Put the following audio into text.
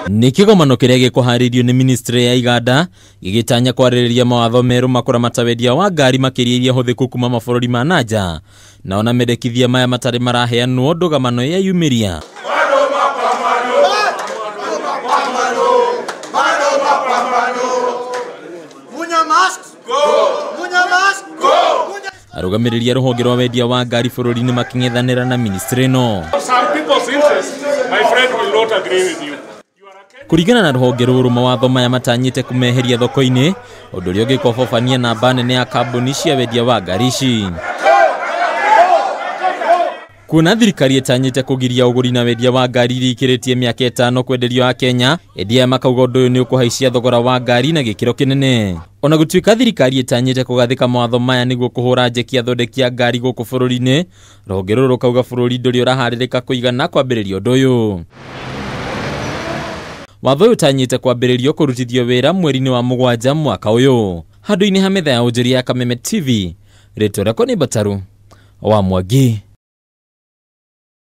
Nĩ kĩgomano kĩrĩa gĩkũharĩrio nĩ ministry ya iganda gĩgĩtanya kwarĩrĩria mawatho merũ makũramata wendia wa ngari makĩria iria hũthĩku kuma mabũrũri ma nanja na ona mendekithia maya matarĩ maraheanwo ndũgamano ya yumĩria. Arũgamĩrĩri a rũhonge rwa wendia wa ngari bũrũri-inĩ makĩng'ethanĩra na ministry no. Kuregana na rũhonge rũrũ mawatho maya matanyĩte kũmeheria thoko-inĩ ũndũ ũrĩa ũngĩkobobania namba nene ya kambuni cia wendia wa ngari ici. Kuona thirikari ĩtanyĩte kũgiria ũgũri na wendia wa ngari iria ikĩrĩtie mĩaka 5 kwenderio Kenya, Endia makauga ũndũ ũyũ nĩ ũkũhaicia thogora wa ngari na gĩkĩro kĩnene. Ona gũtuĩka thirikari ĩtanyĩte kũgathĩka mawatho maya nĩguo kũhũra njeki athondeki a ngari gũkũ bũrũri-inĩ, rũhonge rũrũ rũkauga bũrũri ndũrĩ ũraharĩrĩka kũigana kwambĩrĩria ũndũ ũyũ. Watho ũyũ ũtanyĩte kwambĩrĩrio kũrutithio wĩra mweri-inĩ wa 7 mwaka ũyũ. Handũ-inĩ ha metha ya ũnjĩria ya Kameme TV, rĩtwa rĩakwa nĩ Bataru wa Mwangi.